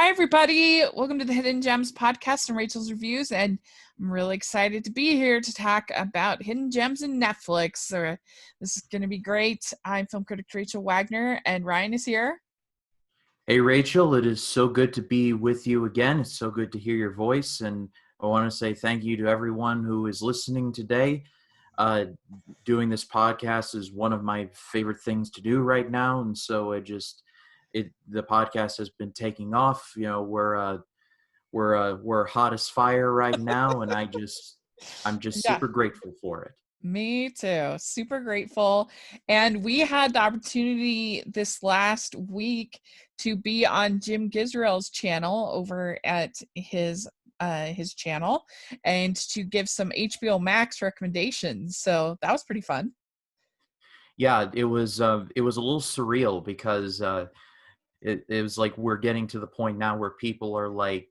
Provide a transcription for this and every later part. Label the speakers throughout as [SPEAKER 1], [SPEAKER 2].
[SPEAKER 1] Hi, everybody. Welcome to the Hidden Gems podcast and Rachel's Reviews. And I'm really excited to be here to talk about Hidden Gems and Netflix. This is going to be great. I'm film critic Rachel Wagner, and Ryan is here.
[SPEAKER 2] Hey, Rachel, it is so good to be with you again. It's so good to hear your voice. And I want to say thank you to everyone who is listening today. Doing this podcast is one of my favorite things to do right now. And so the podcast has been taking off. You know, we're hot as fire right now. And I'm just
[SPEAKER 1] Yeah,
[SPEAKER 2] super grateful for it.
[SPEAKER 1] me too. Super grateful. And we had the opportunity this last week to be on Jim Gizrael's channel over at his channel and to give some HBO Max recommendations. So that was pretty fun.
[SPEAKER 2] Yeah, it was a little surreal because it was like we're getting to the point now where people are like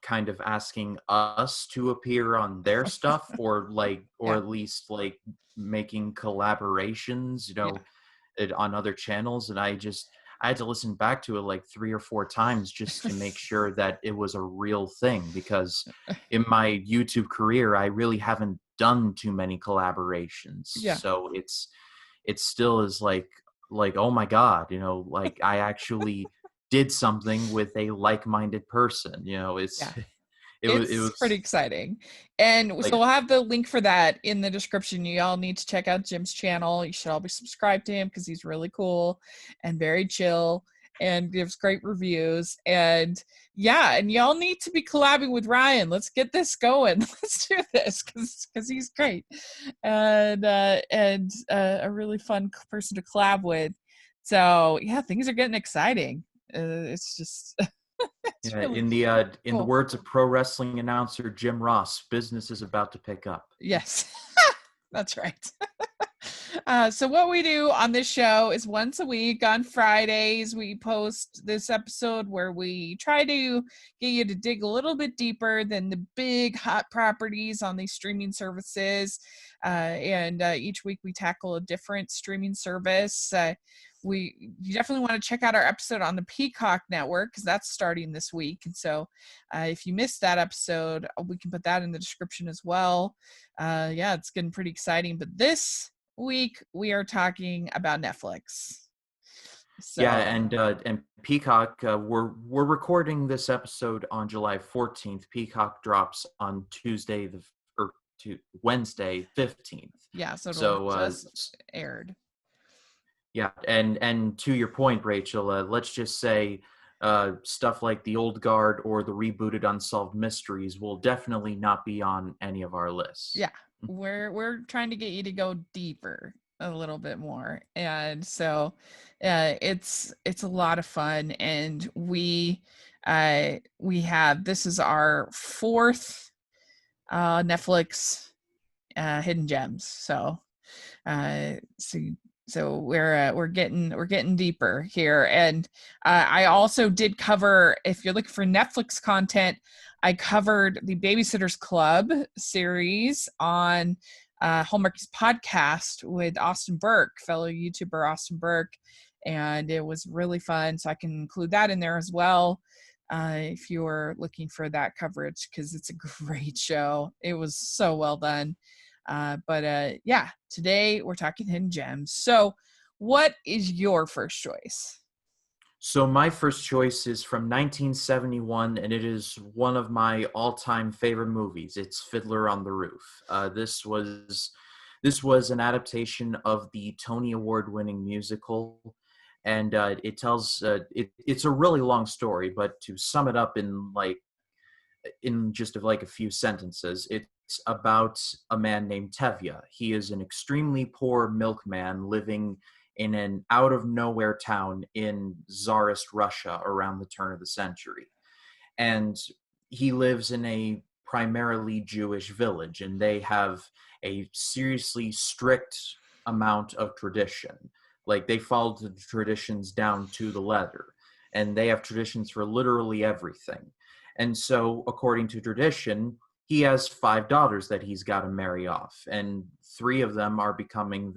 [SPEAKER 2] kind of asking us to appear on their stuff or
[SPEAKER 1] Yeah.
[SPEAKER 2] at least like making collaborations,
[SPEAKER 1] Yeah.
[SPEAKER 2] on other channels. And I had to listen back to it like 3 or 4 times just to make sure that it was a real thing, because in my YouTube career I really haven't done too many collaborations.
[SPEAKER 1] Yeah.
[SPEAKER 2] So it still is like oh my god, like I actually did something with a like-minded person.
[SPEAKER 1] Yeah.
[SPEAKER 2] It
[SPEAKER 1] It's pretty
[SPEAKER 2] was
[SPEAKER 1] exciting. And
[SPEAKER 2] like,
[SPEAKER 1] so we'll have the link for that in the description. You all need to check out Jim's channel. You should all be subscribed to him because he's really cool and very chill and gives great reviews. And yeah, and y'all need to be collabing with Ryan. Let's get this going. Let's do this because he's great and a really fun person to collab with. So yeah, things are getting exciting. It's just it's
[SPEAKER 2] yeah,
[SPEAKER 1] really
[SPEAKER 2] in the
[SPEAKER 1] cool.
[SPEAKER 2] words of pro wrestling announcer Jim Ross, business is about to pick up.
[SPEAKER 1] Yes, that's right. So what we do on this show is once a week on Fridays, we post this episode where we try to get you to dig a little bit deeper than the big hot properties on these streaming services. And each week we tackle a different streaming service. You definitely want to check out our episode on the Peacock Network because that's starting this week. And so if you missed that episode, we can put that in the description as well. Yeah, it's getting pretty exciting. But this week we are talking about Netflix.
[SPEAKER 2] Yeah,
[SPEAKER 1] So
[SPEAKER 2] and Peacock, we're recording this episode on July 14th. Peacock drops on Wednesday 15th.
[SPEAKER 1] yeah, so it'll
[SPEAKER 2] So
[SPEAKER 1] just aired.
[SPEAKER 2] yeah, and to your point, Rachel, let's just say stuff like The Old Guard or the rebooted Unsolved Mysteries will definitely not be on any of our lists.
[SPEAKER 1] Yeah, we're trying to get you to go deeper a little bit more, and so it's a lot of fun. And we have, this is our fourth Netflix hidden gems. So uh so so we're getting deeper here. And I also did cover, if you're looking for Netflix content, I covered the Babysitter's Club series on Hallmark's podcast with Austin Burke, fellow YouTuber Austin Burke, and it was really fun. So I can include that in there as well if you're looking for that coverage, because it's a great show. It was so well done. But yeah, today we're talking hidden gems. So what is your first choice?
[SPEAKER 2] So my first choice is from 1971, and it is one of my all-time favorite movies. It's Fiddler on the Roof. This was an adaptation of the Tony Award-winning musical, and it's a really long story. But to sum it up in just like a few sentences, it's about a man named Tevye. He is an extremely poor milkman living in an out-of-nowhere town in Tsarist Russia around the turn of the century. And he lives in a primarily Jewish village, and they have a seriously strict amount of tradition. Like, they follow the traditions down to the letter, and they have traditions for literally everything. And so, according to tradition, he has 5 daughters that he's got to marry off, and 3 of them are becoming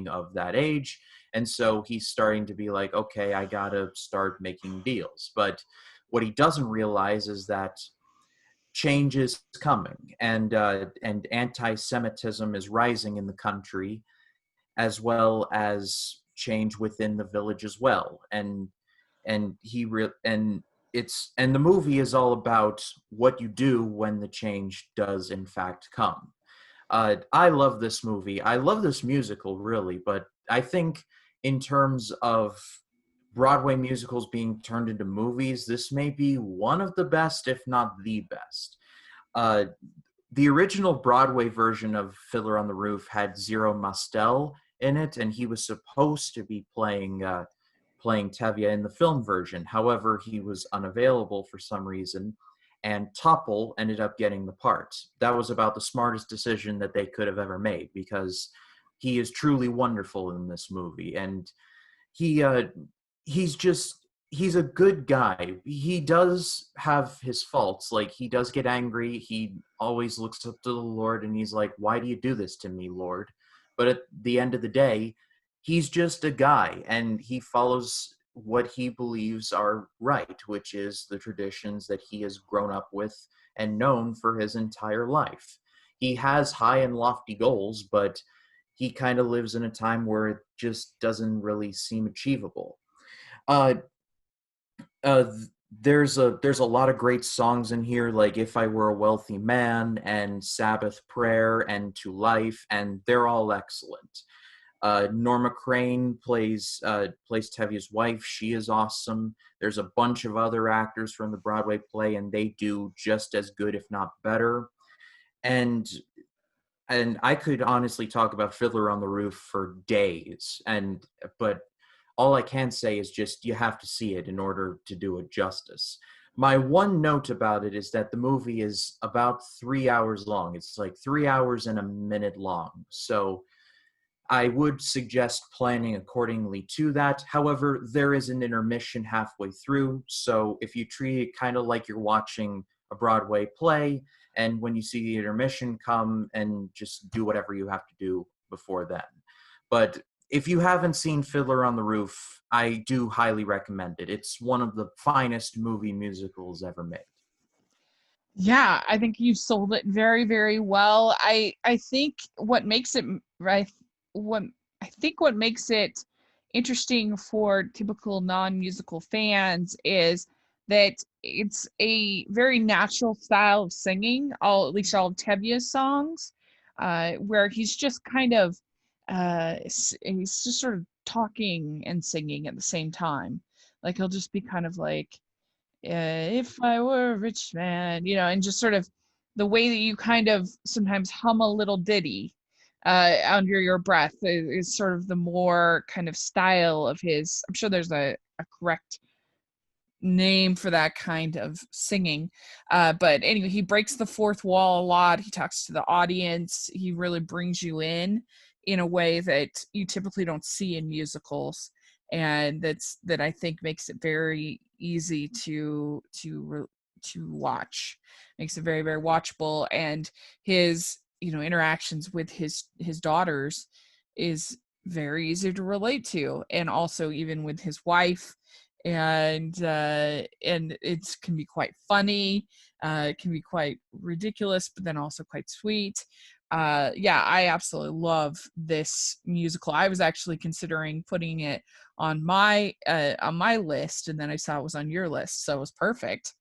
[SPEAKER 2] of that age. And so he's starting to be like, okay, I gotta start making deals. But What he doesn't realize is that change is coming, and anti-Semitism is rising in the country, as well as change within the village as well. And the movie is all about what you do when the change does in fact come. I love this movie. I love this musical, really, but I think in terms of Broadway musicals being turned into movies, this may be one of the best, if not the best. Uh, the original Broadway version of Fiddler on the Roof had Zero Mostel in it, and he was supposed to be playing Tevye in the film version. However, he was unavailable for some reason, and Topple ended up getting the part. That was about the smartest decision that they could have ever made, because he is truly wonderful in this movie, and he he's just he's a good guy. He does have his faults. Like, he does get angry. He always looks up to the Lord and he's like, "Why do you do this to me, Lord?" But at the end of the day, he's just a guy, and he follows what he believes are right, which is the traditions that he has grown up with and known for his entire life. He has high and lofty goals, but he kind of lives in a time where it just doesn't really seem achievable. Uh, uh, there's a lot of great songs in here, like "If I Were a Wealthy Man" and "Sabbath Prayer" and "To Life," and they're all excellent. Norma Crane plays Tevye's wife. She is awesome. There's a bunch of other actors from the Broadway play, and they do just as good, if not better. And I could honestly talk about Fiddler on the Roof for days, but all I can say is just you have to see it in order to do it justice. My one note about it is that the movie is about 3 hours long. It's like 3 hours and a minute long. So I would suggest planning accordingly to that. However, there is an intermission halfway through, so if you treat it kind of like you're watching a Broadway play, and when you see the intermission, come and just do whatever you have to do before then. But if you haven't seen Fiddler on the Roof, I do highly recommend it. It's one of the finest movie musicals ever made.
[SPEAKER 1] Yeah, I think you sold it very, very well. I think what makes it right what I think what makes it interesting for typical non-musical fans is that it's a very natural style of singing, all at least all of Tevye's songs, where he's just kind of he's just sort of talking and singing at the same time. Like he'll just be kind of like if I were a rich man, and just sort of the way that you kind of sometimes hum a little ditty under your breath is sort of the more kind of style of his. I'm sure there's a correct name for that kind of singing. But anyway, he breaks the fourth wall a lot. He talks to the audience. He really brings you in a way that you typically don't see in musicals, and that I think makes it very easy to watch. Makes it very, very watchable, and his interactions with his daughters is very easy to relate to, and also even with his wife, and it can be quite funny, it can be quite ridiculous, but then also quite sweet. Yeah, I absolutely love this musical. I was actually considering putting it on my list, and then I saw it was on your list, so it was perfect.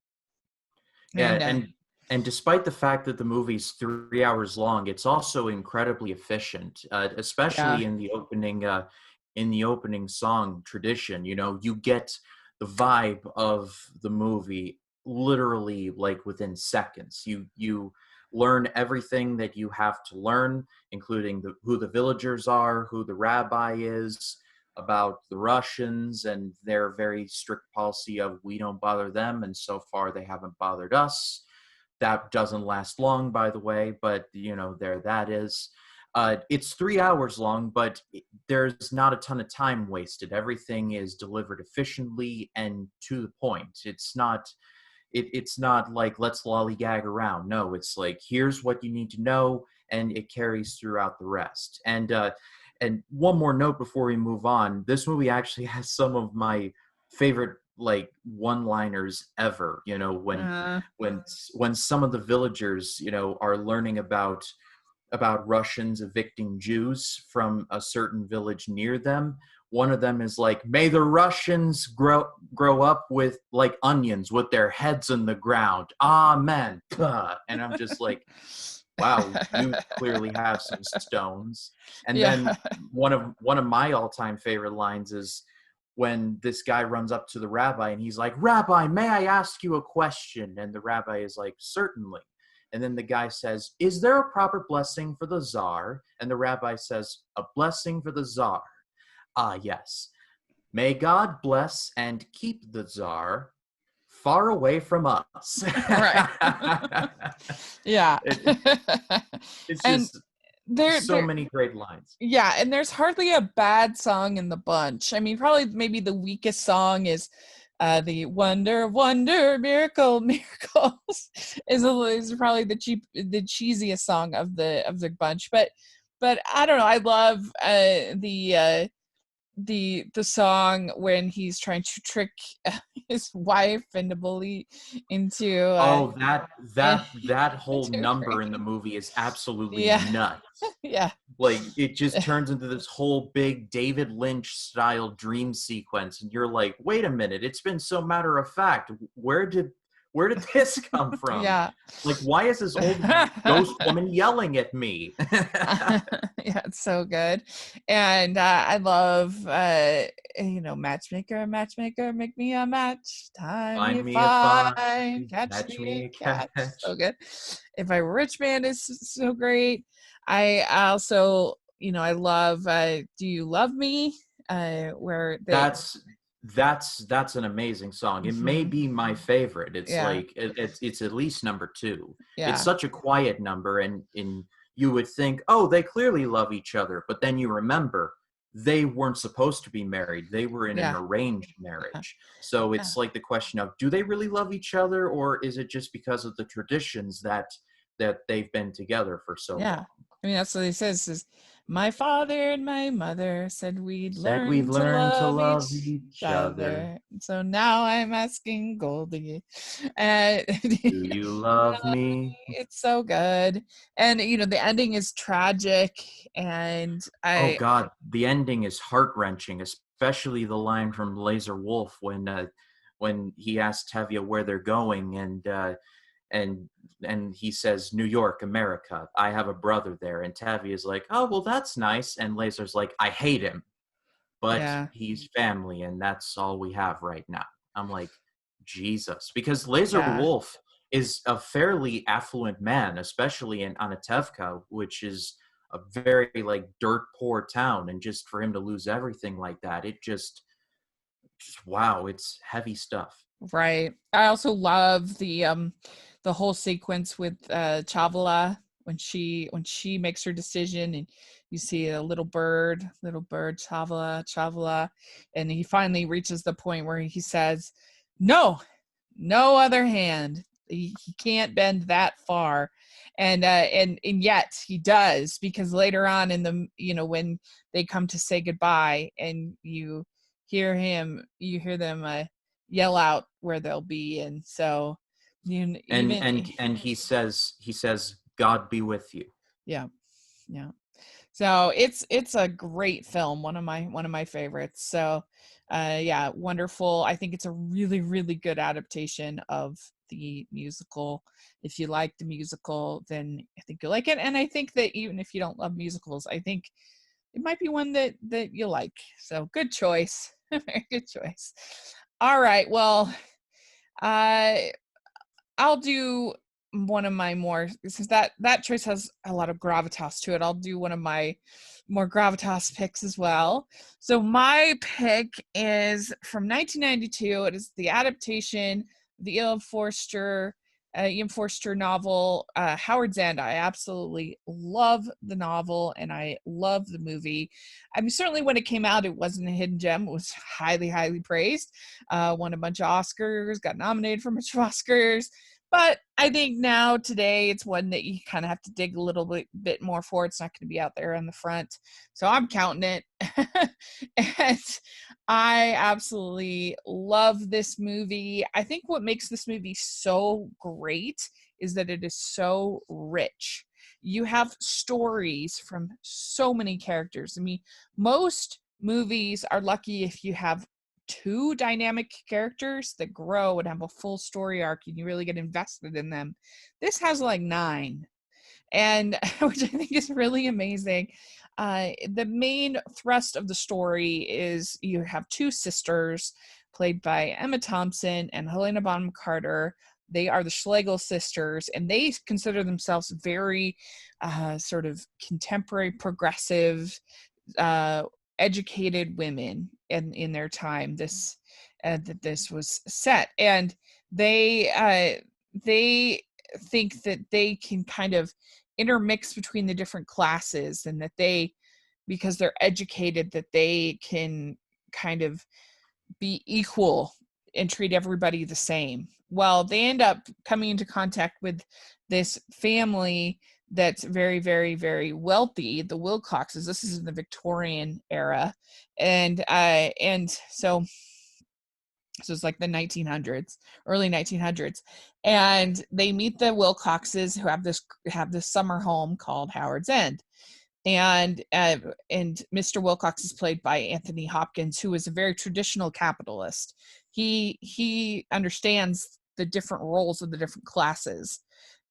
[SPEAKER 2] Yeah,
[SPEAKER 1] And
[SPEAKER 2] and despite the fact that the movie's 3 hours long, it's also incredibly efficient,
[SPEAKER 1] yeah,
[SPEAKER 2] especially in the opening song tradition. You know, you get the vibe of the movie literally like within seconds. You learn everything that you have to learn, including who the villagers are, who the rabbi is, about the Russians and their very strict policy of "we don't bother them," and so far they haven't bothered us. That doesn't last long, by the way, but there that is. It's 3 hours long, but there's not a ton of time wasted. Everything is delivered efficiently and to the point. It's not like let's lollygag around. No, it's like here's what you need to know, and it carries throughout the rest. And one more note before we move on: this movie actually has some of my favorite like one-liners ever. You know,
[SPEAKER 1] uh,
[SPEAKER 2] when some of the villagers, you know, are learning about Russians evicting Jews from a certain village near them. One of them is like, "May the Russians grow up with like onions with their heads in the ground. Amen." And I'm just like, wow, you clearly have some stones. And
[SPEAKER 1] yeah.
[SPEAKER 2] then one of my all-time favorite lines is when this guy runs up to the rabbi and he's like, "Rabbi, may I ask you a question?" And the rabbi is like, "Certainly." And then the guy says, "Is there a proper blessing for the czar?" And the rabbi says, "A blessing for the czar. Ah, yes. May God bless and keep the czar far away from us."
[SPEAKER 1] Right. Yeah.
[SPEAKER 2] it, it's
[SPEAKER 1] And
[SPEAKER 2] just
[SPEAKER 1] there
[SPEAKER 2] so
[SPEAKER 1] there
[SPEAKER 2] many great lines.
[SPEAKER 1] yeah, and there's hardly a bad song in the bunch. I mean, probably maybe the weakest song is the Wonder, Wonder, Miracle, Miracles is probably the cheesiest song of the bunch. But I don't know. I love the song when he's trying to trick his wife into believe into
[SPEAKER 2] Oh, that whole
[SPEAKER 1] into
[SPEAKER 2] number in the movie is absolutely
[SPEAKER 1] yeah.
[SPEAKER 2] nuts.
[SPEAKER 1] Yeah.
[SPEAKER 2] Like it just turns into this whole big David Lynch style dream sequence, and you're like, wait a minute, it's been so matter of fact. Where did this come from?
[SPEAKER 1] Yeah.
[SPEAKER 2] Like, why is this old ghost woman yelling at me?
[SPEAKER 1] Yeah, it's so good. And I love matchmaker, matchmaker, make me a match, tie me
[SPEAKER 2] Find
[SPEAKER 1] a
[SPEAKER 2] me a
[SPEAKER 1] fine,
[SPEAKER 2] find,
[SPEAKER 1] catch
[SPEAKER 2] catch
[SPEAKER 1] me
[SPEAKER 2] me
[SPEAKER 1] a
[SPEAKER 2] a
[SPEAKER 1] catch.
[SPEAKER 2] catch.
[SPEAKER 1] So good. If I were a rich man is so great. I also, I love Do You Love Me? Where they
[SPEAKER 2] That's an amazing song. It may
[SPEAKER 1] mhm,
[SPEAKER 2] be my favorite. It's
[SPEAKER 1] yeah,
[SPEAKER 2] like it's at least number two. It's
[SPEAKER 1] yeah,
[SPEAKER 2] such a quiet number, and you would think, oh, they clearly love each other, but then you remember they weren't supposed to be married. They were in an
[SPEAKER 1] yeah,
[SPEAKER 2] arranged
[SPEAKER 1] yeah,
[SPEAKER 2] marriage. So
[SPEAKER 1] yeah.
[SPEAKER 2] it's like the question of, do they really love each other, or is it just because of the traditions that they've been together for so
[SPEAKER 1] Yeah.
[SPEAKER 2] long?
[SPEAKER 1] I mean, that's what he says is my father and my mother said we'd
[SPEAKER 2] Said we'd
[SPEAKER 1] learn to
[SPEAKER 2] learn to
[SPEAKER 1] love
[SPEAKER 2] love
[SPEAKER 1] each
[SPEAKER 2] each other.
[SPEAKER 1] other. So now I'm asking Goldie. And
[SPEAKER 2] Do you love me?
[SPEAKER 1] it's so good. And the ending is tragic and
[SPEAKER 2] Oh
[SPEAKER 1] I
[SPEAKER 2] God, the ending is heart-wrenching, especially the line from Laser Wolf when he asks Tevye where they're going, and and he says, "New York, America. I have a brother there." And Tevye is like, "Oh, well, that's nice." And Laser's like, "I hate him, but
[SPEAKER 1] yeah,
[SPEAKER 2] he's family, and that's all we have right now." I'm like, Jesus, because Laser
[SPEAKER 1] yeah,
[SPEAKER 2] Wolf is a fairly affluent man, especially in Anatevka, which is a very like dirt poor town, and just for him to lose everything like that, it just wow, it's heavy stuff.
[SPEAKER 1] right. I also love the whole sequence with Chavala when she makes her decision and you see a little bird, Chavala, and he finally reaches the point where he says, "No, no other hand. He can't bend that far." And yet he does, because later on in the when they come to say goodbye and you hear them yell out where they'll be, and so
[SPEAKER 2] And
[SPEAKER 1] even
[SPEAKER 2] and he says, "God be with you."
[SPEAKER 1] yeah, yeah. So it's a great film, one of my favorites. So yeah, wonderful. I think it's a really, really good adaptation of the musical. If you like the musical, then I think you'll like it. And I think that even if you don't love musicals, I think it might be one that you like. So good choice. Very good choice. All right. Well, uh I'll do one of my more, since that choice has a lot of gravitas to it. I'll do one of my more gravitas picks as well. So my pick is from 1992. It is the adaptation of the Ian Forster novel, Howard's End. I absolutely love the novel and I love the movie. I mean, certainly when it came out, it wasn't a hidden gem. It was highly, highly praised. Won a bunch of Oscars, got nominated for a bunch of Oscars. But I think now today it's one that you kind of have to dig a little bit more for. It's not going to be out there on the front, so I'm counting it. And I absolutely love this movie. I think what makes this movie so great is that it is so rich. You have stories from so many characters. I mean, most movies are lucky if you have two dynamic characters that grow and have a full story arc and you really get invested in them. This has like nine, and which I think is really amazing. The main thrust of the story is you have two sisters played by Emma Thompson and Helena Bonham Carter. They are the Schlegel sisters, and they consider themselves very sort of contemporary, progressive, uh, educated women in their time. That this was set, and they think that they can kind of intermix between the different classes, and that they, because they're educated, that they can kind of be equal and treat everybody the same. Well, they end up coming into contact with this family that's very, very, very wealthy, the Wilcoxes. This is in the Victorian era, and so it's like the 1900s, early 1900s, and they meet the Wilcoxes, who have this summer home called Howard's End, and Mr. Wilcox is played by Anthony Hopkins, who is a very traditional capitalist. He understands the different roles of the different classes,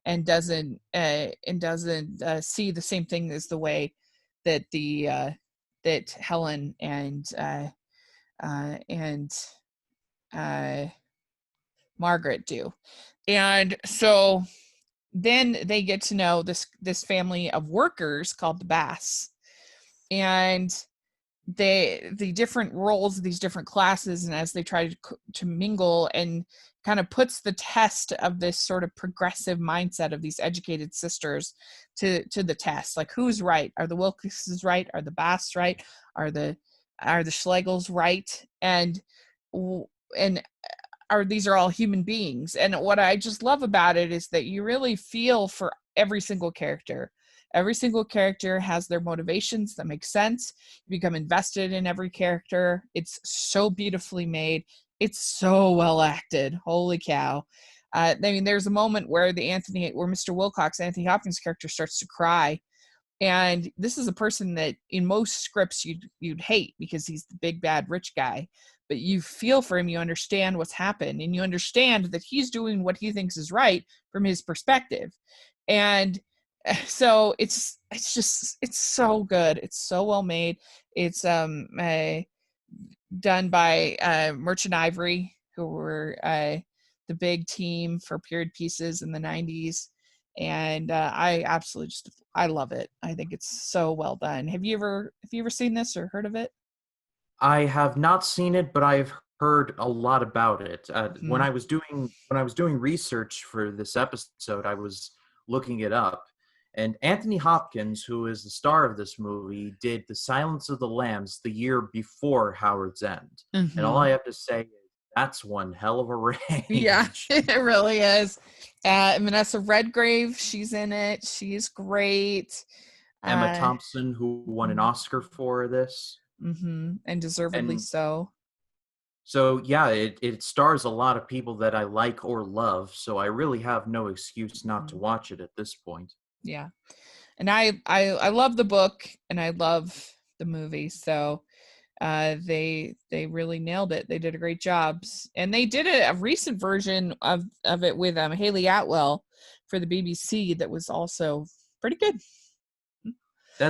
[SPEAKER 1] and doesn't see the same thing as the way that that Helen and Margaret do. And so then they get to know this family of workers called the Bass, and the different roles of these different classes, and as they try to mingle, and kind of puts the test of this sort of progressive mindset of these educated sisters to the test. Like, who's right? Are the Wilcoxes right? Are the Bass right? Are the Schlegels right? And these are all human beings. And what I just love about it is that you really feel for every single character. Every single character has their motivations that make sense. You become invested in every character. It's so beautifully made. It's so well acted. Holy cow. I mean, there's a moment where where Mr. Wilcox, Anthony Hopkins' character, starts to cry. And this is a person that in most scripts you'd hate, because he's the big bad rich guy, but you feel for him. You understand what's happened, and you understand that he's doing what he thinks is right from his perspective. And so it's so good. It's so well made. It's done by Merchant Ivory, who were the big team for period pieces in the 90s. And I absolutely I love it. I think it's so well done. Have you ever seen this or heard of it?
[SPEAKER 2] I have not seen it, but I've heard a lot about it.
[SPEAKER 1] Hmm.
[SPEAKER 2] When I was doing research for this episode, I was looking it up, and Anthony Hopkins, who is the star of this movie, did The Silence of the Lambs the year before Howard's End, and all
[SPEAKER 1] Hmm.
[SPEAKER 2] I have to say is that's one hell of a
[SPEAKER 1] Yeah,
[SPEAKER 2] range.
[SPEAKER 1] it really is. Vanessa Redgrave, she's in it. She's great.
[SPEAKER 2] Emma
[SPEAKER 1] Uh,
[SPEAKER 2] Thompson, who won an Oscar for this,
[SPEAKER 1] and deservedly
[SPEAKER 2] and
[SPEAKER 1] so.
[SPEAKER 2] so yeah, it stars a lot of people that I like or love, so I really have no excuse not to
[SPEAKER 1] Mhm.
[SPEAKER 2] watch it at this point.
[SPEAKER 1] Yeah, and I love the book, and I love the movie. So they really nailed it. They did a great job, and they did a recent version of it with Haley Atwell for the BBC that was also pretty good.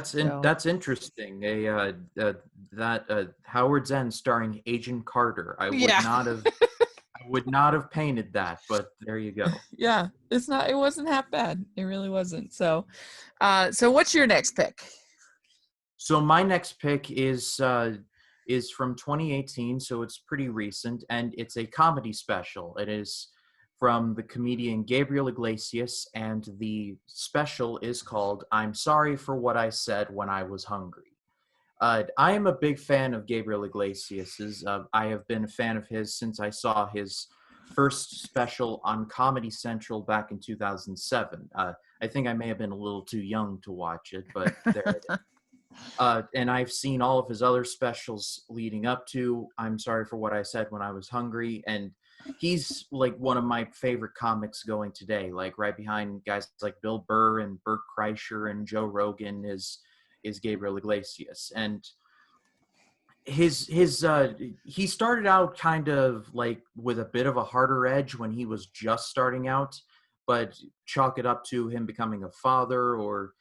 [SPEAKER 1] So
[SPEAKER 2] That's interesting. That Howard's End starring Agent Carter.
[SPEAKER 1] yeah.
[SPEAKER 2] I would not have painted that, but there you go.
[SPEAKER 1] Yeah, it wasn't half bad. It really wasn't. So so what's your next pick?
[SPEAKER 2] So my next pick is from 2018, so it's pretty recent, and it's a comedy special. It is from the comedian Gabriel Iglesias, and the special is called "I'm Sorry for What I Said When I Was Hungry." I am a big fan of Gabriel Iglesias's. I have been a fan of his since I saw his first special on Comedy Central back in 2007. I think I may have been a little too young to watch it, but there it is. And I've seen all of his other specials leading up to I'm Sorry for What I Said When I Was Hungry, and he's like one of my favorite comics going today. Like right behind guys like Bill Burr and Bert Kreischer and Joe Rogan is Gabriel Iglesias. And he started out kind of like with a bit of a harder edge when he was just starting out, but chalk it up to him becoming a father or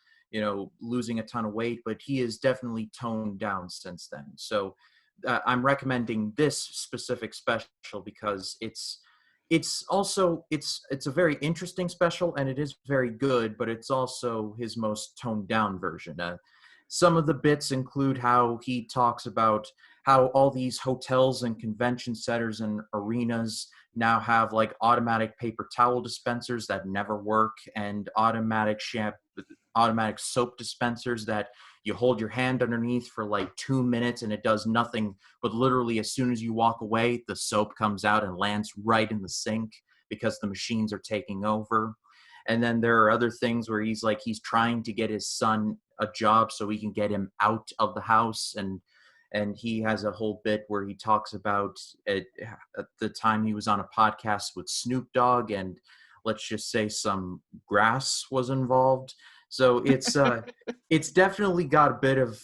[SPEAKER 2] losing a ton of weight, but he has definitely toned down since then. So I'm recommending this specific special because it's a very interesting special, and it is very good, but it's also his most toned down version. Some of the bits include how he talks about how all these hotels and convention centers and arenas now have like automatic paper towel dispensers that never work, and automatic soap dispensers that you hold your hand underneath for like 2 minutes and it does nothing, but literally as soon as you walk away, the soap comes out and lands right in the sink because the machines are taking over. And then there are other things where he's trying to get his son a job so he can get him out of the house, and he has a whole bit where he talks about at the time he was on a podcast with Snoop Dogg, and let's just say some grass was involved. So it's definitely got a bit of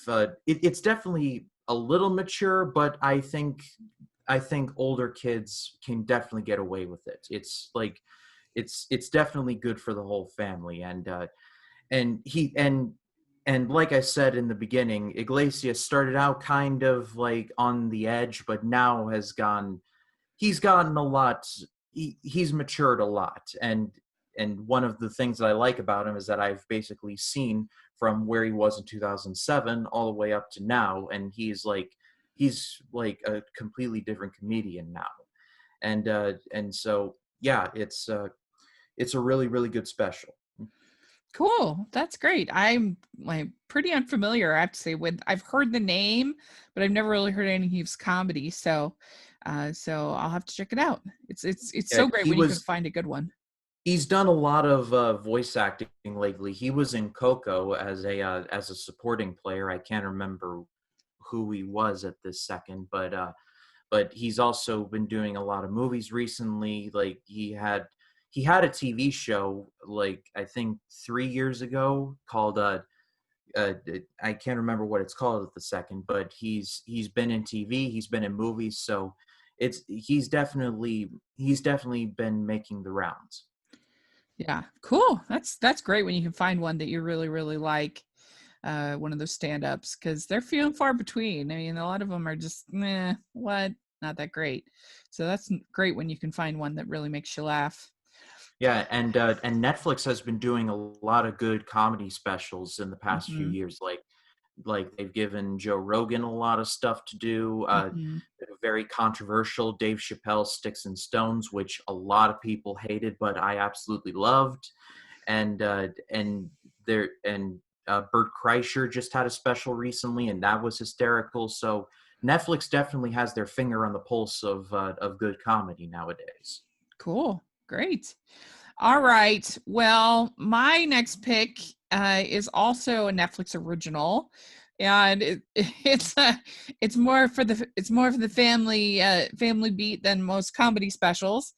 [SPEAKER 2] it's definitely a little mature, but I think older kids can definitely get away with it. It's like it's definitely good for the whole family. And like I said in the beginning, Iglesias started out kind of like on the edge, but now he's gotten a lot. He's matured a lot, and one of the things that I like about him is that I've basically seen from where he was in 2007 all the way up to now, and he's like a completely different comedian now. And so yeah, it's a really really good special.
[SPEAKER 1] Cool. That's great. I'm like pretty unfamiliar, I have to say, with I've heard the name, but I've never really heard any of his comedy. So I'll have to check it out. It's
[SPEAKER 2] Yeah,
[SPEAKER 1] so great when you can find a good one.
[SPEAKER 2] he's done a lot of voice acting lately. He was in Coco as a supporting player. I can't remember who he was at this second, but he's also been doing a lot of movies recently. Like he had a TV show like I think 3 years ago called uh, I can't remember what it's called at the second, but he's been in TV, he's been in movies, so he's definitely been making the rounds.
[SPEAKER 1] Yeah, cool. That's great when you can find one that you really really like, one of those stand-ups, because they're few and far between. I mean, a lot of them are just what, not that great. So that's great when you can find one that really makes you laugh.
[SPEAKER 2] Yeah, and Netflix has been doing a lot of good comedy specials in the past few
[SPEAKER 1] Hmm.
[SPEAKER 2] years. Like they've given Joe Rogan a lot of stuff to do.
[SPEAKER 1] Hmm.
[SPEAKER 2] Very controversial Dave Chappelle Sticks and Stones, which a lot of people hated, but I absolutely loved. And Bert Kreischer just had a special recently, and that was hysterical. So Netflix definitely has their finger on the pulse of good comedy nowadays.
[SPEAKER 1] Cool. Great. All right. Well, my next pick is also a Netflix original, and it's more for the family beat than most comedy specials.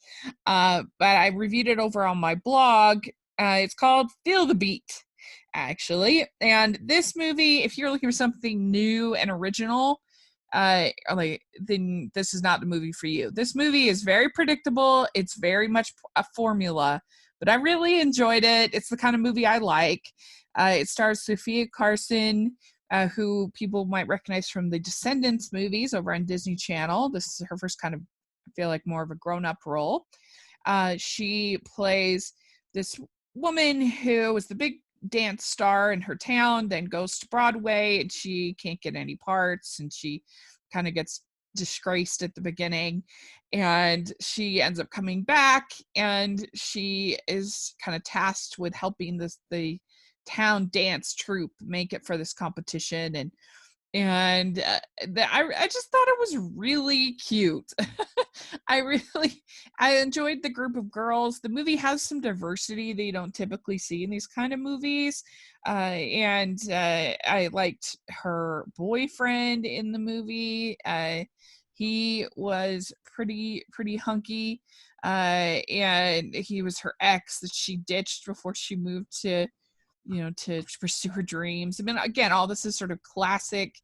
[SPEAKER 1] But I reviewed it over on my blog. It's called Feel the Beat, actually. And this movie, if you're looking for something new and original, then this is not the movie for you. This movie is very predictable. It's very much a formula, but I really enjoyed it. It's the kind of movie I like. It stars Sophia Carson, who people might recognize from the Descendants movies over on Disney Channel. This is her first kind of, I feel like, more of a grown-up role. She plays this woman who is the big dance star in her town, then goes to Broadway, and she can't get any parts, and she kind of gets disgraced at the beginning, and she ends up coming back, and she is kind of tasked with helping the town dance troupe make it for this competition. And and I just thought it was really cute. I really I enjoyed the group of girls. The movie has some diversity that you don't typically see in these kind of movies, and I liked her boyfriend in the movie. He was pretty hunky, and he was her ex that she ditched before she moved to to pursue her dreams. I mean, again, all this is sort of classic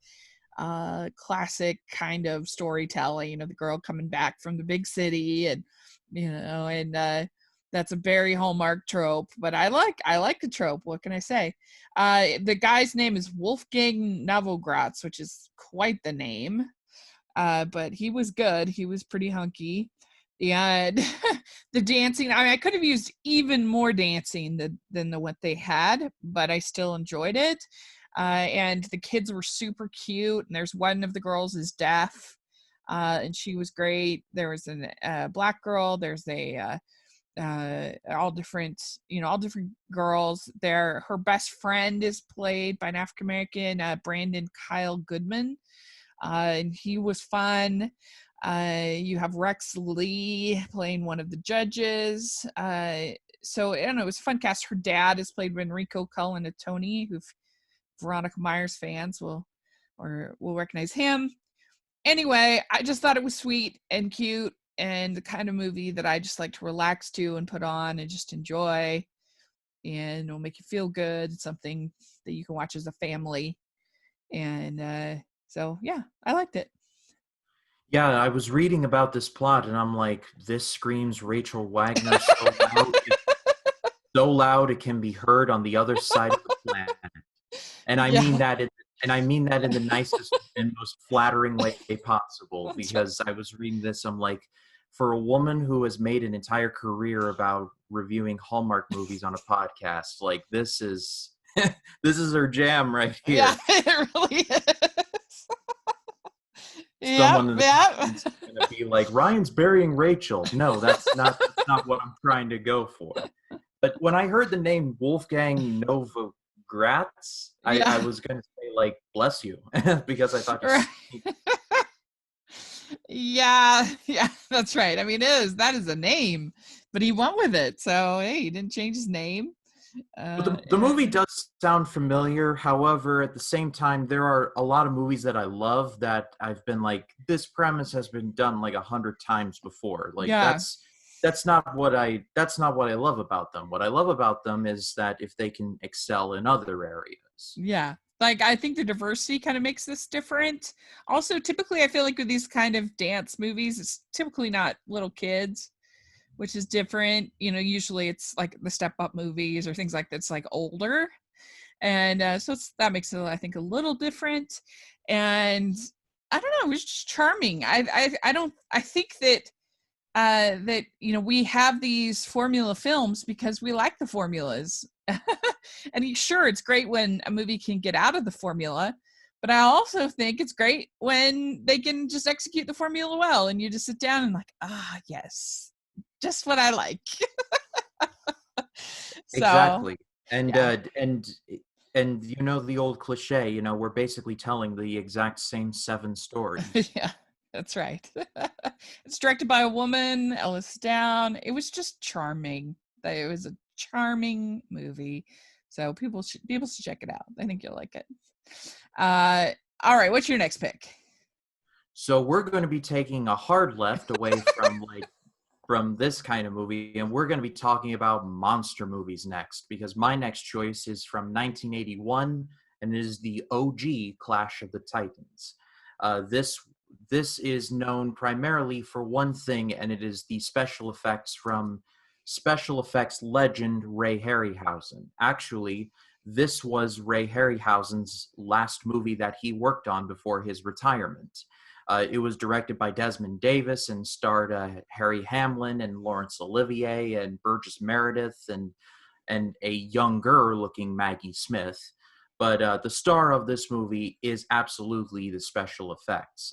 [SPEAKER 1] kind of storytelling, the girl coming back from the big city, and that's a very Hallmark trope, but I like the trope. What can I say? The guy's name is Wolfgang Novogratz, which is quite the name. But he was good. He was pretty hunky. And the dancing, I mean, I could have used even more dancing than what they had, but I still enjoyed it. And the kids were super cute. And there's one of the girls is deaf, and she was great. There was a black girl. There's all different girls there. Her best friend is played by an African American, Brandon Kyle Goodman, and he was fun. You have Rex Lee playing one of the judges. So I don't know, it was a fun cast. Her dad is played by Enrico Colanatoni, who Veronica Myers fans will recognize him. Anyway, I just thought it was sweet and cute and the kind of movie that I just like to relax to and put on and just enjoy, and it'll make you feel good. It's something that you can watch as a family. And so yeah, I liked it.
[SPEAKER 2] Yeah, I was reading about this plot, and I'm like, this screams Rachel Wagner so loud, so loud it can be heard on the other side of the planet. And I
[SPEAKER 1] Yeah,
[SPEAKER 2] mean that in the nicest and most flattering way possible,
[SPEAKER 1] that's right.
[SPEAKER 2] because I was reading this, I'm like, for a woman who has made an entire career about reviewing Hallmark movies on a podcast, like this is this is her jam right
[SPEAKER 1] Yeah,
[SPEAKER 2] here.
[SPEAKER 1] it really is. Yep,
[SPEAKER 2] Someone in the
[SPEAKER 1] yep.
[SPEAKER 2] comments is gonna be like, Ryan's burying Rachel. No, that's not what I'm trying to go for. But when I heard the name Wolfgang Novogratz, I
[SPEAKER 1] Yeah,
[SPEAKER 2] was going to say, like, bless you, because I thought
[SPEAKER 1] right.
[SPEAKER 2] you.
[SPEAKER 1] Yeah, yeah, that's right. I mean, that is a name, but he went with it. So hey, he didn't change his name.
[SPEAKER 2] But
[SPEAKER 1] Uh,
[SPEAKER 2] the
[SPEAKER 1] yeah,
[SPEAKER 2] movie does sound familiar. However, at the same time, there are a lot of movies that I love that I've been like, this premise has been done like 100 times before. Like
[SPEAKER 1] yeah,
[SPEAKER 2] that's not what I love about them. What I love about them is that if they can excel in other areas.
[SPEAKER 1] yeah. Like I think the diversity kind of makes this different. Also, typically, I feel like with these kind of dance movies, it's typically not little kids, which is different. Usually it's like the step up movies or things like that's like older. And so that makes it, I think, a little different. And I don't know, it was just charming. I think that we have these formula films because we like the formulas. And sure, it's great when a movie can get out of the formula, but I also think it's great when they can just execute the formula well, and you just sit down and like, yes, just what I like. So
[SPEAKER 2] Exactly. And
[SPEAKER 1] yeah.
[SPEAKER 2] uh and you know the old cliche, we're basically telling the exact same 7 stories.
[SPEAKER 1] Yeah, that's right. It's directed by a woman, Ellis Down. It was just charming. It was a charming movie. So people should check it out. I think you'll like it. Uh, all right, what's your next pick?
[SPEAKER 2] So we're going to be taking a hard left away from this kind of movie, and we're going to be talking about monster movies next, because my next choice is from 1981, and it is the OG Clash of the Titans. This is known primarily for one thing, and it is the special effects from special effects legend Ray Harryhausen. Actually, this was Ray Harryhausen's last movie that he worked on before his retirement. It was directed by Desmond Davis and starred Harry Hamlin and Laurence Olivier and Burgess Meredith and a younger looking Maggie Smith. But the star of this movie is absolutely the special effects.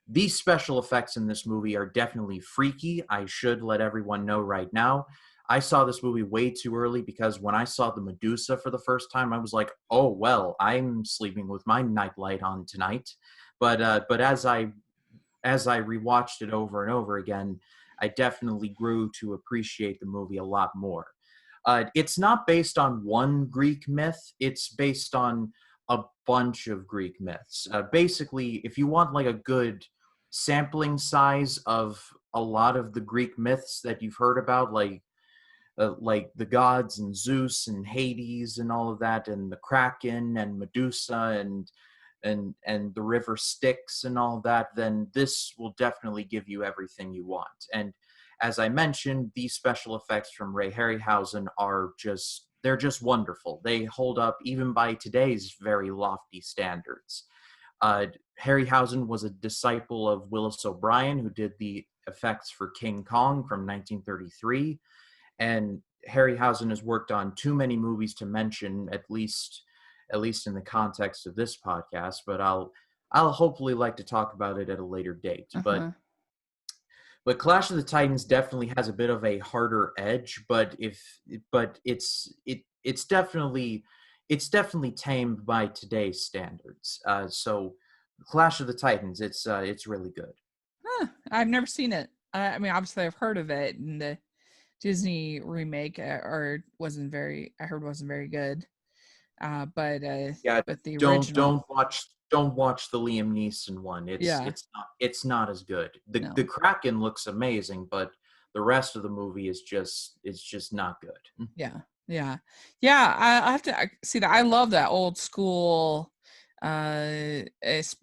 [SPEAKER 2] These special effects in this movie are definitely freaky. I should let everyone know right now. I saw this movie way too early because when I saw the Medusa for the first time, I was like, oh well, I'm sleeping with my nightlight on tonight. But as I rewatched it over and over again, I definitely grew to appreciate the movie a lot more. It's not based on one Greek myth, it's based on a bunch of Greek myths. Basically, if you want like a good sampling size of a lot of the Greek myths that you've heard about, like the gods and Zeus and Hades and all of that, and the Kraken and Medusa and the river Styx and all of that, then this will definitely give you everything you want. And as I mentioned, these special effects from Ray Harryhausen are they're just wonderful. They hold up even by today's very lofty standards. Uh, Harryhausen was a disciple of Willis O'Brien, who did the effects for King Kong from 1933. And Harryhausen has worked on too many movies to mention, at least in the context of this podcast. But I'll hopefully like to talk about it at a later date.
[SPEAKER 1] Uh-huh.
[SPEAKER 2] But Clash of the Titans definitely has a bit of a harder edge. But it's definitely tamed by today's standards. So Clash of the Titans, it's really good.
[SPEAKER 1] Huh. I've never seen it. I mean, obviously I've heard of it, and the Disney remake I heard wasn't very good. Uh, but uh,
[SPEAKER 2] Yeah,
[SPEAKER 1] but the
[SPEAKER 2] don't
[SPEAKER 1] original,
[SPEAKER 2] don't watch the Liam Neeson one.
[SPEAKER 1] yeah,
[SPEAKER 2] It's not as good. The
[SPEAKER 1] no,
[SPEAKER 2] Kraken looks amazing, but the rest of the movie is just not good.
[SPEAKER 1] yeah, yeah, yeah. I have to see that. I love that old school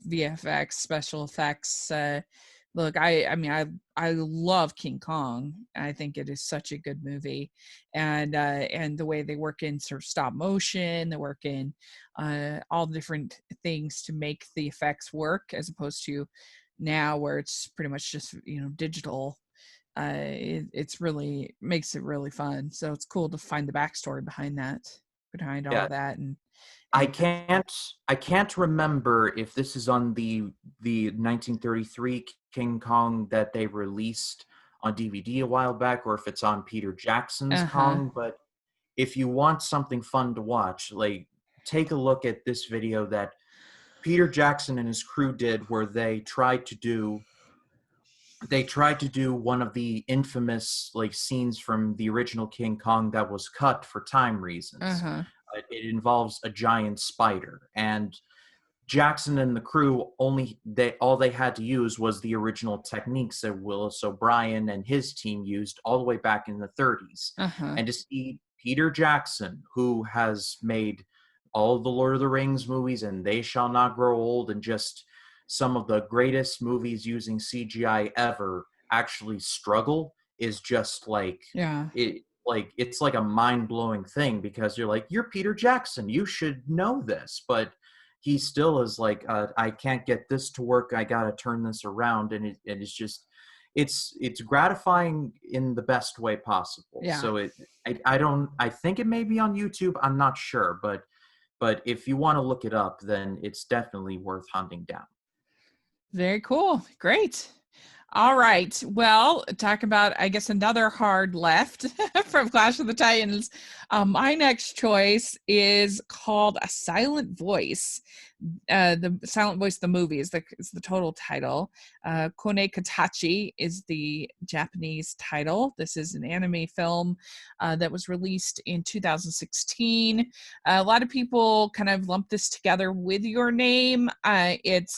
[SPEAKER 1] VFX special effects. Look, I mean, I love King Kong. I think it is such a good movie, and the way they work in sort of stop motion, they work in all different things to make the effects work, as opposed to now where it's pretty much just digital. It's really makes it really fun. So it's cool to find the backstory behind all
[SPEAKER 2] Yeah,
[SPEAKER 1] that,
[SPEAKER 2] I
[SPEAKER 1] and
[SPEAKER 2] can't I can't remember if this is on the 1933 King Kong that they released on DVD a while back, or if it's on Peter Jackson's
[SPEAKER 1] uh-huh,
[SPEAKER 2] Kong. But if you want something fun to watch, like take a look at this video that Peter Jackson and his crew did, where they tried to do one of the infamous like scenes from the original King Kong that was cut for time reasons.
[SPEAKER 1] uh-huh,
[SPEAKER 2] It involves a giant spider, and Jackson and the crew all they had to use was the original techniques that Willis O'Brien and his team used all the way back in the 30s.
[SPEAKER 1] uh-huh,
[SPEAKER 2] And to see Peter Jackson, who has made all of the Lord of the Rings movies and They Shall Not Grow Old and just some of the greatest movies using CGI ever, actually struggle is just
[SPEAKER 1] yeah,
[SPEAKER 2] it's like a mind-blowing thing, because you're Peter Jackson, you should know this. But he still is like, I can't get this to work, I gotta turn this around. And it's just it's gratifying in the best way possible.
[SPEAKER 1] yeah.
[SPEAKER 2] So I think it may be on YouTube, I'm not sure. But if you want to look it up, then it's definitely worth hunting down.
[SPEAKER 1] Very cool. Great. All right. Well, talk about, I guess, another hard left from Clash of the Titans. My next choice is called A Silent Voice. The Silent Voice, the movie, is the total title. Kone Katachi is the Japanese title. This is an anime film that was released in 2016. A lot of people kind of lump this together with Your Name. It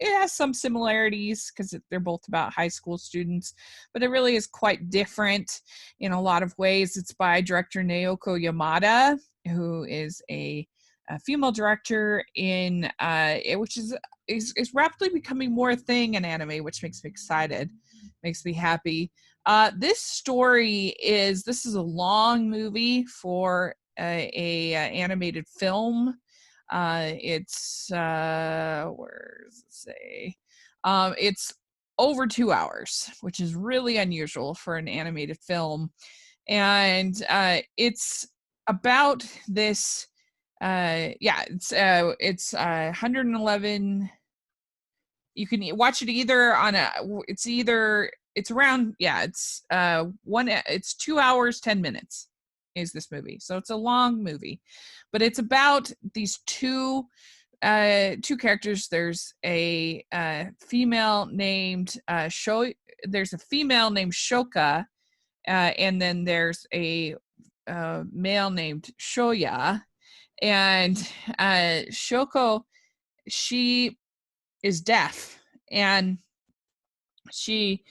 [SPEAKER 1] has some similarities because they're both about high school students, but it really is quite different in a lot of ways. It's by director Naoko Yamada, who is a female director which is rapidly becoming more a thing in anime, which makes me excited, makes me happy. This is a long movie for a animated film. It's where does it say? It's over 2 hours, which is really unusual for an animated film, and it's about this. It's 111. You can watch it either it's around, yeah, it's 2 hours 10 minutes is this movie, so it's a long movie, but it's about these two characters. There's a female named there's a female named Shoka, and then there's a male named Shoya. And Shoko, she is deaf, and she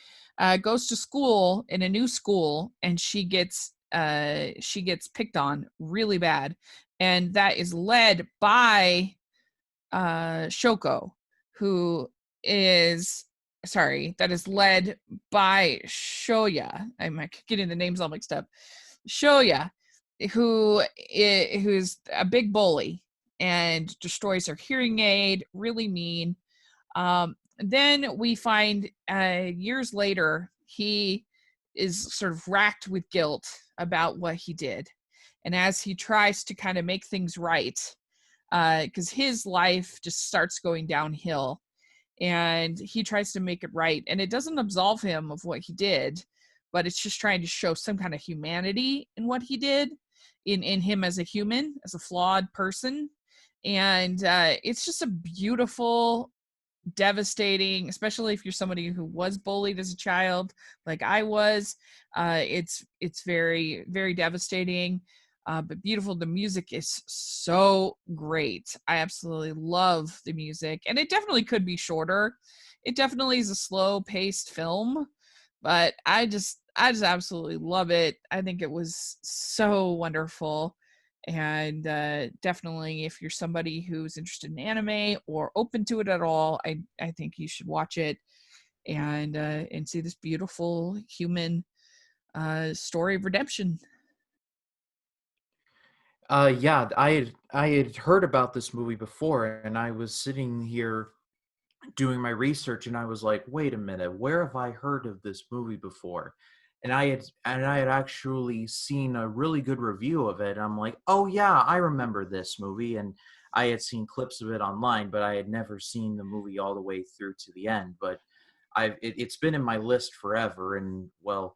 [SPEAKER 1] goes to school in a new school, and she gets picked on really bad, and that is led by Shoko, who is that is led by Shoya. I'm getting the names all mixed up. Shoya, who's a big bully and destroys her hearing aid, really mean. Then we find years later he is sort of racked with guilt about what he did, and as he tries to kind of make things right, because his life just starts going downhill, and he tries to make it right, and it doesn't absolve him of what he did, but it's just trying to show some kind of humanity in what he did, in him as a human, as a flawed person. And it's just a beautiful, devastating, especially if you're somebody who was bullied as a child like I was. It's very, very devastating, but beautiful. The music is so great. I absolutely love the music, and it definitely could be shorter. It definitely is a slow paced film, but I just absolutely love it. I think it was so wonderful. And definitely, if you're somebody who's interested in anime or open to it at all, I think you should watch it, and see this beautiful human story of redemption.
[SPEAKER 2] Yeah, I had heard about this movie before, and I was sitting here doing my research, and I was like, wait a minute, where have I heard of this movie before? And I had actually seen a really good review of it. I'm like, oh yeah, I remember this movie, and I had seen clips of it online, but I had never seen the movie all the way through to the end. But it's been in my list forever, and well,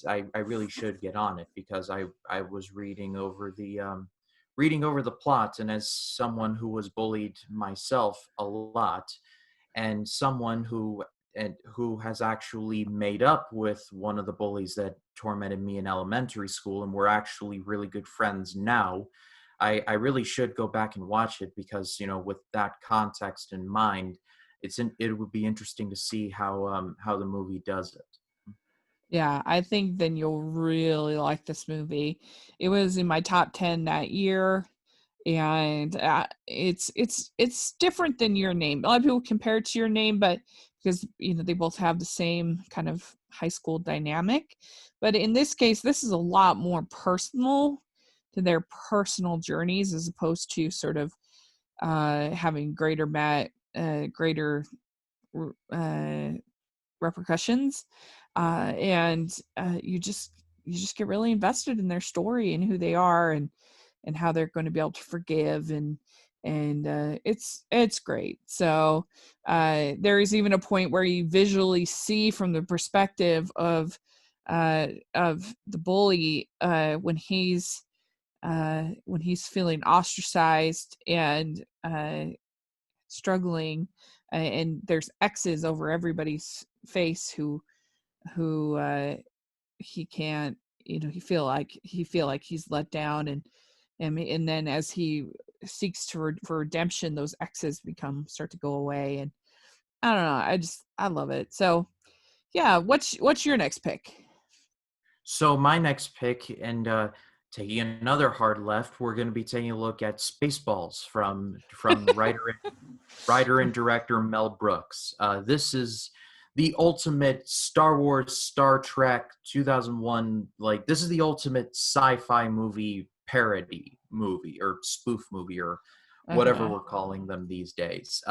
[SPEAKER 2] I really should get on it, because I was reading over the plot, and as someone who was bullied myself a lot, and someone who has actually made up with one of the bullies that tormented me in elementary school, and we're actually really good friends now. I really should go back and watch it, because with that context in mind, it would be interesting to see how the movie does it.
[SPEAKER 1] Yeah, I think then you'll really like this movie. It was in my top 10 that year, and it's different than Your Name. A lot of people compare it to Your Name, but because they both have the same kind of high school dynamic. But in this case, this is a lot more personal to their personal journeys, as opposed to sort of having greater uh, repercussions, and you just get really invested in their story and who they are, and how they're going to be able to forgive, and it's great. So there is even a point where you visually see from the perspective of the bully, when he's feeling ostracized and struggling, and there's X's over everybody's face who he can't, he feel like he's let down, and then as he seeks for redemption, those X's start to go away, and I don't know, I love it. So yeah, what's your next pick?
[SPEAKER 2] So my next pick, and taking another hard left, we're going to be taking a look at Spaceballs from writer and director Mel Brooks. This is the ultimate Star Wars, Star Trek 2001. Like, this is the ultimate sci-fi movie parody movie, or spoof movie, or whatever
[SPEAKER 1] Uh-huh.
[SPEAKER 2] we're calling them these days.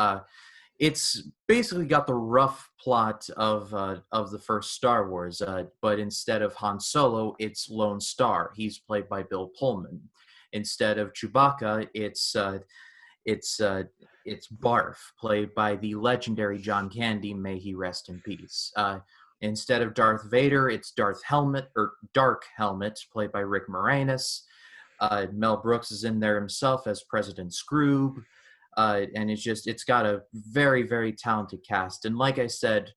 [SPEAKER 2] It's basically got the rough plot of the first Star Wars, but instead of Han Solo, it's Lone Star. He's played by Bill Pullman. Instead of Chewbacca, it's it's Barf, played by the legendary John Candy. May he rest in peace. Instead of Darth Vader, it's Dark Helmet, played by Rick Moranis. Mel Brooks is in there himself as President Scroob. And it's got a very, very talented cast. And like I said,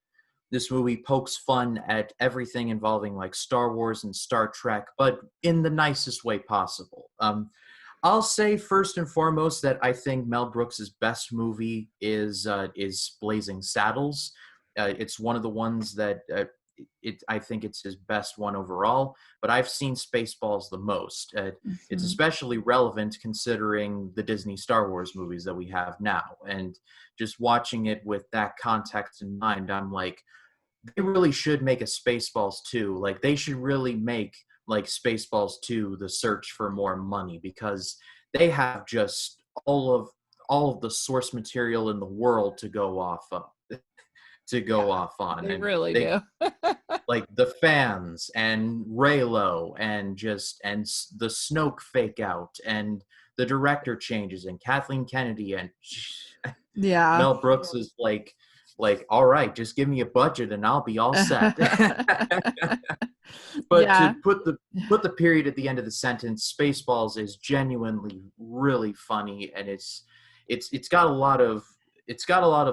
[SPEAKER 2] this movie pokes fun at everything involving like Star Wars and Star Trek, but in the nicest way possible. I'll say first and foremost that I think Mel Brooks's best movie is Blazing Saddles. It's one of the ones that I think it's his best one overall. But I've seen Spaceballs the most. It's especially relevant considering the Disney Star Wars movies that we have now. And just watching it with that context in mind, I'm like, they really should make a Spaceballs 2. Like, they should really make like Spaceballs 2 The Search for More Money, because they have just all of the source material in the world to go off of, off on.
[SPEAKER 1] They
[SPEAKER 2] and
[SPEAKER 1] really
[SPEAKER 2] they
[SPEAKER 1] do.
[SPEAKER 2] like the fans and Raylo and the Snoke fake out and the director changes and Kathleen Kennedy and
[SPEAKER 1] Yeah.
[SPEAKER 2] Mel Brooks is like, all right, just give me a budget and I'll be all set. But
[SPEAKER 1] Yeah.
[SPEAKER 2] to put the period at the end of the sentence, Spaceballs is genuinely really funny, and it's got a lot of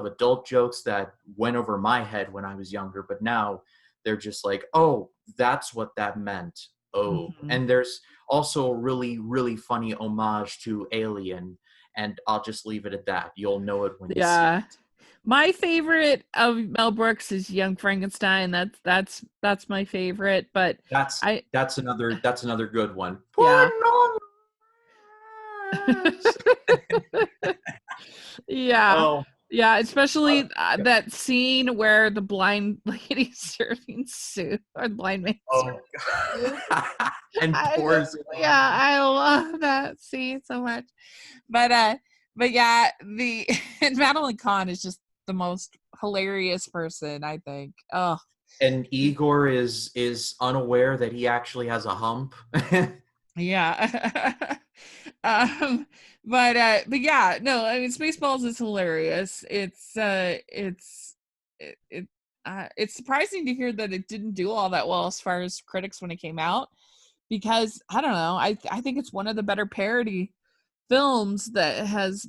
[SPEAKER 2] adult jokes that went over my head when I was younger, but now they're just like, oh, that's what that meant. Oh, and there's also a really, really funny homage to Alien, and I'll just leave it at that. You'll know it when you see it.
[SPEAKER 1] My favorite of Mel Brooks is Young Frankenstein. That's my favorite, but
[SPEAKER 2] that's another good one.
[SPEAKER 1] Yeah. Yeah.
[SPEAKER 2] Oh.
[SPEAKER 1] Yeah, especially that scene where the blind lady's serving soup, or the blind man.
[SPEAKER 2] Oh. And pours it on.
[SPEAKER 1] Yeah, I love that scene so much. But yeah, and Madeline Kahn is just the most hilarious person, I think. Oh.
[SPEAKER 2] And Igor is unaware that he actually has a hump.
[SPEAKER 1] Yeah. But yeah, no, I mean, Spaceballs is hilarious. It's surprising to hear that it didn't do all that well as far as critics when it came out, because I don't know, I think it's one of the better parody films that has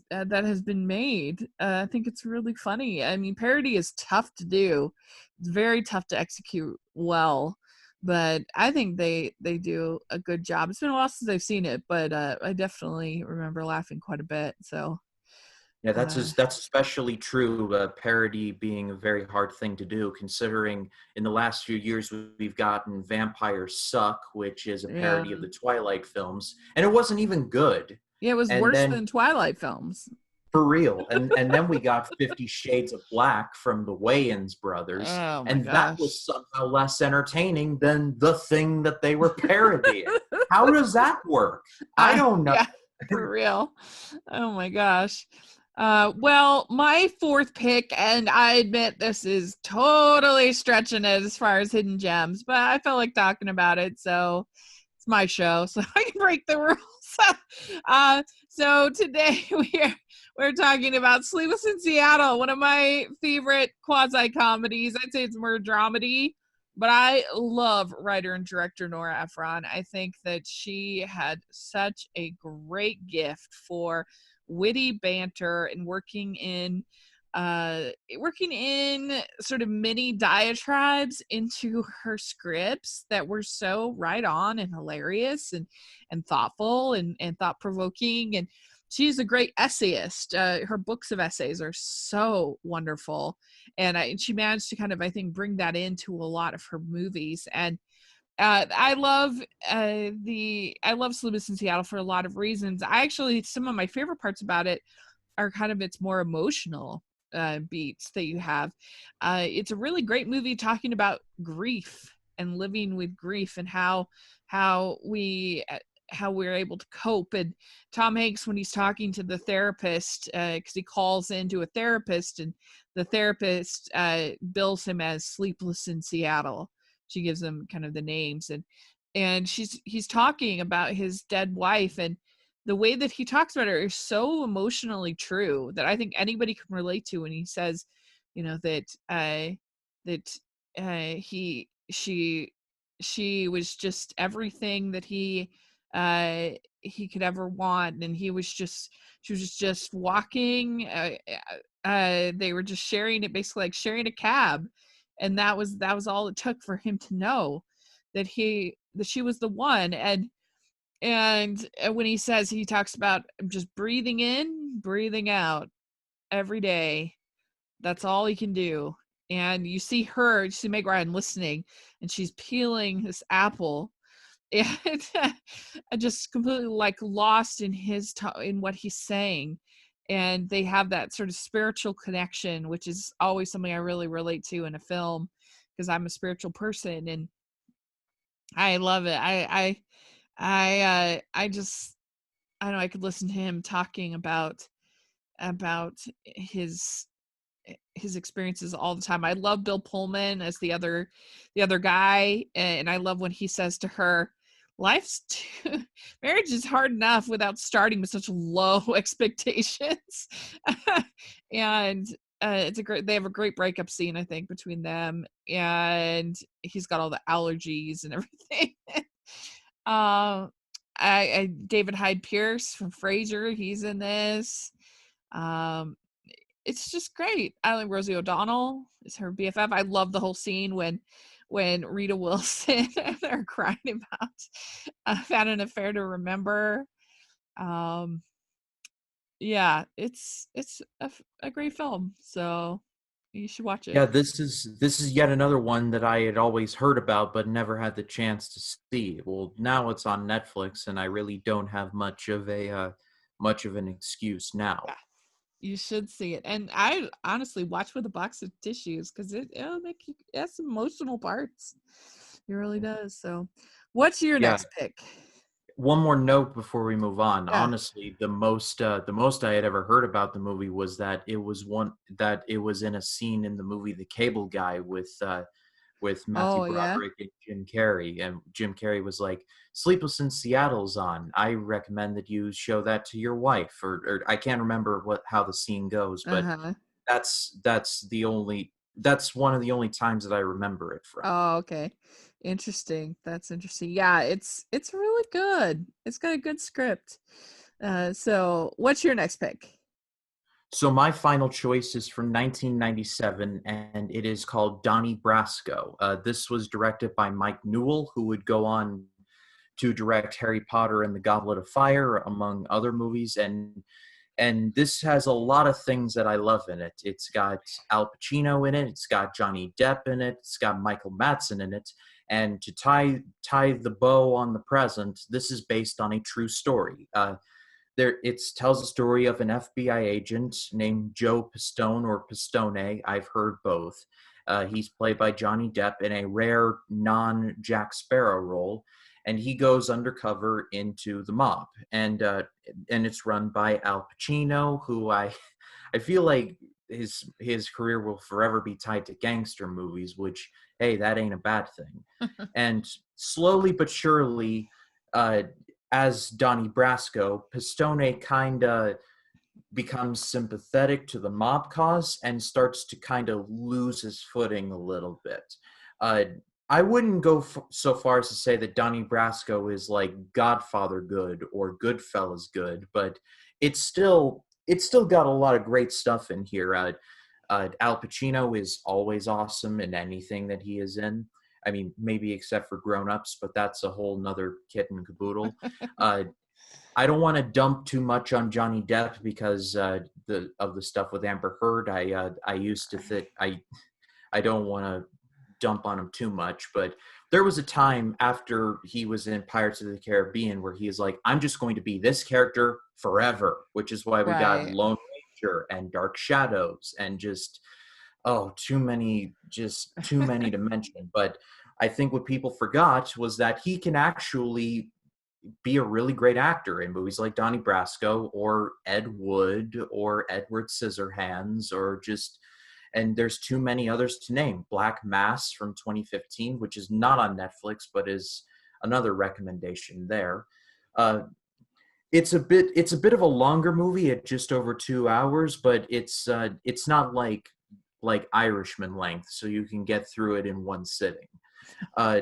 [SPEAKER 1] been made. I think it's really funny. I mean, parody is tough to do. It's very tough to execute well. But I think they do a good job. It's been a while since I've seen it, but I definitely remember laughing quite a bit. So
[SPEAKER 2] yeah, that's especially true. Parody being a very hard thing to do, considering in the last few years we've gotten Vampires Suck, which is a parody of the Twilight films, and it wasn't even good.
[SPEAKER 1] Yeah, it was worse than Twilight films.
[SPEAKER 2] For real. And then we got 50 Shades of Black from the Wayans brothers.
[SPEAKER 1] Oh my
[SPEAKER 2] and
[SPEAKER 1] gosh.
[SPEAKER 2] That was somehow less entertaining than the thing that they were parodying. How does that work? I don't know.
[SPEAKER 1] Yeah, for real. Oh my gosh. Well, my fourth pick, and I admit this is totally stretching it as far as hidden gems, but I felt like talking about it, so it's my show, so I can break the rules. So today we're talking about Sleepless in Seattle, one of my favorite quasi-comedies. I'd say it's more dramedy, but I love writer and director Nora Ephron. I think that she had such a great gift for witty banter and working in sort of mini diatribes into her scripts that were so right on and hilarious and thoughtful and thought-provoking. And she's a great essayist. Her books of essays are so wonderful, and she managed to kind of, I think, bring that into a lot of her movies. And I love Sleepless in Seattle for a lot of reasons. Some of my favorite parts about it are kind of its more emotional beats that you have. It's a really great movie talking about grief and living with grief and how we're able to cope. And Tom Hanks, when he's talking to the therapist, because he calls into a therapist, and the therapist bills him as Sleepless in Seattle. She gives him kind of the names, and he's talking about his dead wife, and the way that he talks about her is so emotionally true that I think anybody can relate to when he says, you know, that he she was just everything that uh he could ever want, and she was just walking. They were just sharing it, basically like sharing a cab, and that was all it took for him to know that she was the one. And when he talks about just breathing in, breathing out every day, that's all he can do. And you see Meg Ryan listening, and she's peeling this apple, and just completely like lost in in what he's saying. And they have that sort of spiritual connection, which is always something I really relate to in a film, because I'm a spiritual person, and I love it. I just, I don't know, I could listen to him talking about his experiences all the time. I love Bill Pullman as the other guy, and I love when he says to her, "Life's too, marriage is hard enough without starting with such low expectations." And it's a great. They have a great breakup scene, I think, between them, and he's got all the allergies and everything. um, David Hyde Pierce from Frasier, he's in this. Um, it's just great. I like Rosie O'Donnell is her BFF. I love the whole scene when Rita Wilson and they're crying about had an affair to remember. Um, yeah, it's a great film, so you should watch it.
[SPEAKER 2] Yeah, this is yet another one that I had always heard about but never had the chance to see. Well, now it's on Netflix, and I really don't have much of an excuse now.
[SPEAKER 1] Yeah, you should see it. And I honestly watch with a box of tissues, because it'll make you, it has some emotional parts. It really does. So, what's your
[SPEAKER 2] Yeah.
[SPEAKER 1] next pick?
[SPEAKER 2] One more note before we move on.
[SPEAKER 1] Yeah.
[SPEAKER 2] Honestly, the most I had ever heard about the movie was that it was in a scene in the movie The Cable Guy with Matthew
[SPEAKER 1] Oh yeah.
[SPEAKER 2] Broderick and Jim Carrey, and Jim Carrey was like, "Sleepless in Seattle's on. I recommend that you show that to your wife." Or I can't remember how the scene goes,
[SPEAKER 1] Uh
[SPEAKER 2] but
[SPEAKER 1] huh.
[SPEAKER 2] that's one of the only times that I remember it from.
[SPEAKER 1] Oh, okay. Interesting. That's interesting. Yeah, it's really good. It's got a good script. So what's your next pick?
[SPEAKER 2] So my final choice is from 1997, and it is called Donnie Brasco. This was directed by Mike Newell, who would go on to direct Harry Potter and the Goblet of Fire, among other movies. And this has a lot of things that I love in it. It's got Al Pacino in it. It's got Johnny Depp in it. It's got Michael Madsen in it. And to tie the bow on the present, this is based on a true story. It tells the story of an FBI agent named Joe Pistone or Pistone. I've heard both. He's played by Johnny Depp in a rare non-Jack Sparrow role, and he goes undercover into the mob, and it's run by Al Pacino, who I feel like his career will forever be tied to gangster movies, which, hey, that ain't a bad thing. And slowly but surely, uh, as Donnie Brasco, Pistone kind of becomes sympathetic to the mob cause and starts to kind of lose his footing a little bit. Uh, I wouldn't go so far as to say that Donnie Brasco is like Godfather good or Goodfellas good, but it's still got a lot of great stuff in here. Al Pacino is always awesome in anything that he is in. I mean, maybe except for Grown Ups, but that's a whole nother kit and caboodle. Uh, I don't want to dump too much on Johnny Depp because the stuff with Amber Heard. I used to think I don't want to dump on him too much, but there was a time after he was in Pirates of the Caribbean where he is like, I'm just going to be this character forever, which is why we got
[SPEAKER 1] Right.
[SPEAKER 2] Lone Ranger and Dark Shadows and too many to mention. But I think what people forgot was that he can actually be a really great actor in movies like Donnie Brasco or Ed Wood or Edward Scissorhands or just, and there's too many others to name. Black Mass from 2015, which is not on Netflix but is another recommendation there. Uh, it's a bit of a longer movie at just over 2 hours, but it's not like like Irishman length, so you can get through it in one sitting. Uh,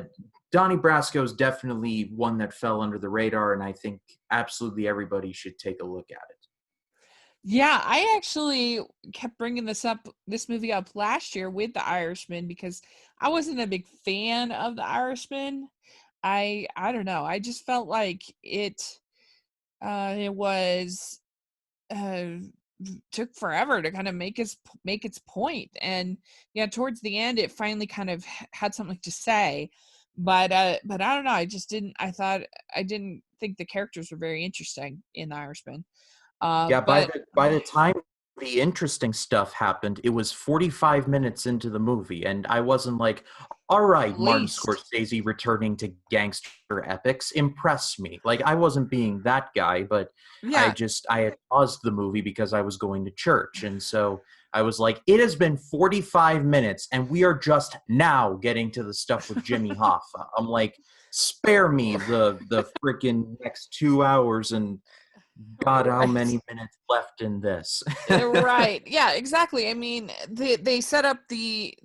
[SPEAKER 2] Donnie Brasco is definitely one that fell under the radar, and I think absolutely everybody should take a look at it.
[SPEAKER 1] Yeah, I actually kept bringing this movie up last year with The Irishman because I wasn't a big fan of The Irishman. I don't know. I just felt like it was uh took forever to kind of make its point, and yeah, towards the end it finally kind of had something to say, but I don't know, I didn't think the characters were very interesting in The Irishman.
[SPEAKER 2] Yeah,
[SPEAKER 1] But
[SPEAKER 2] by the time the interesting stuff happened, it was 45 minutes into the movie, and I wasn't like, all right,
[SPEAKER 1] at
[SPEAKER 2] Martin
[SPEAKER 1] least,
[SPEAKER 2] Scorsese returning to gangster epics, impress me. Like, I wasn't being that guy, but
[SPEAKER 1] yeah,
[SPEAKER 2] I had paused the movie because I was going to church, and so I was like, it has been 45 minutes, and we are just now getting to the stuff with Jimmy Hoffa. I'm like, spare me the freaking next 2 hours and God, how
[SPEAKER 1] right.
[SPEAKER 2] many minutes left in this?
[SPEAKER 1] Right. Yeah, exactly. I mean, they set up the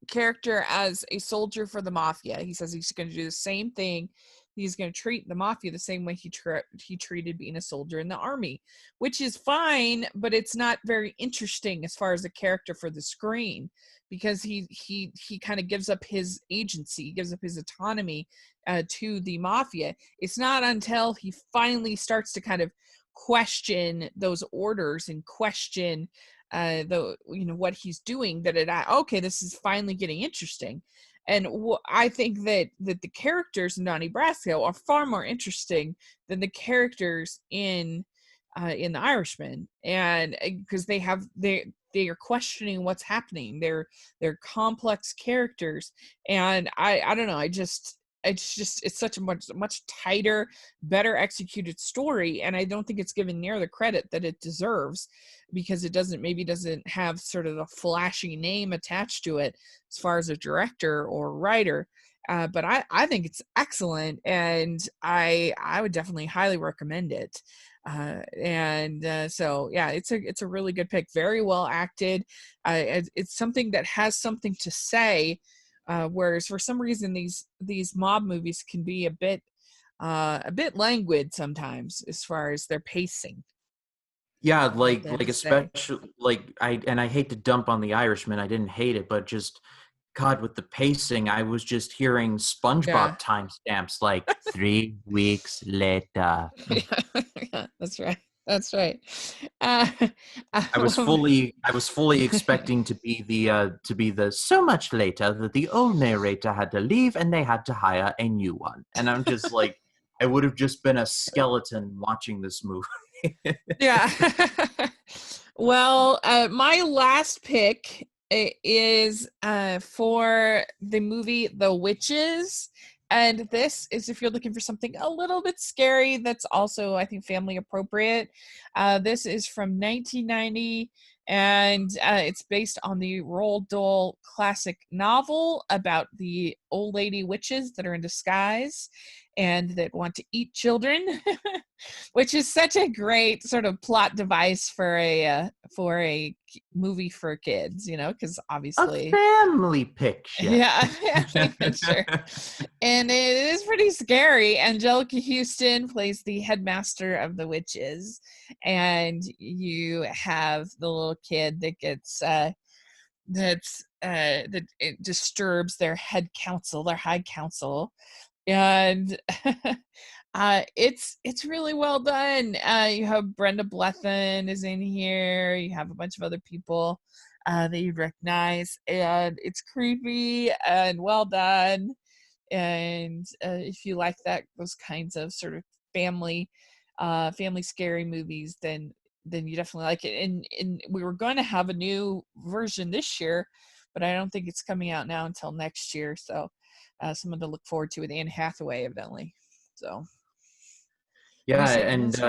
[SPEAKER 1] character as a soldier for the mafia. He says he's going to do the same thing. He's going to treat the mafia the same way he treated being a soldier in the army, which is fine, but it's not very interesting as far as a character for the screen because he kind of gives up his agency, gives up his autonomy to the mafia. It's not until he finally starts to kind of question those orders and question the what he's doing that okay, this is finally getting interesting. And I think that the characters in Donnie Brasco are far more interesting than the characters in The Irishman, and because they are questioning what's happening. They're complex characters, and I don't know. It's such a much tighter, better executed story, and I don't think it's given near the credit that it deserves because it doesn't have sort of a flashy name attached to it as far as a director or writer. But I think it's excellent, and I would definitely highly recommend it. And so yeah, it's a really good pick, very well acted. It's something that has something to say, whereas for some reason these mob movies can be a bit languid sometimes as far as their pacing.
[SPEAKER 2] Yeah,
[SPEAKER 1] I have to say.
[SPEAKER 2] especially I hate to dump on the Irishman. I didn't hate it, but just God with the pacing, I was just hearing
[SPEAKER 1] Yeah.
[SPEAKER 2] SpongeBob timestamps like 3 weeks later.
[SPEAKER 1] Yeah, that's right. That's right. Uh, um,
[SPEAKER 2] I was fully expecting to be the so much later that the old narrator had to leave and they had to hire a new one. And I'm just like, I would have just been a skeleton watching this movie.
[SPEAKER 1] yeah. Well, my last pick is for the movie The Witches. And this is if you're looking for something a little bit scary that's also, I think, family appropriate. This is from 1990, and it's based on the Roald Dahl classic novel about the old lady witches that are in disguise and that want to eat children. Which is such a great sort of plot device for a movie for kids, because
[SPEAKER 2] A
[SPEAKER 1] obviously,
[SPEAKER 2] family picture.
[SPEAKER 1] yeah, family picture, and it is pretty scary. Angelica Houston plays the headmaster of the witches, and you have the little kid that gets that it disturbs their head council, their high council, and it's really well done. You have Brenda Blethyn is in here. You have a bunch of other people that you'd recognize, and it's creepy and well done. And if you like those kinds of sort of family, family scary movies, then you definitely like it. And we were going to have a new version this year, but I don't think it's coming out now until next year. So someone to look forward to with Anne Hathaway, evidently. So, have you
[SPEAKER 2] Yeah,
[SPEAKER 1] seen
[SPEAKER 2] and
[SPEAKER 1] this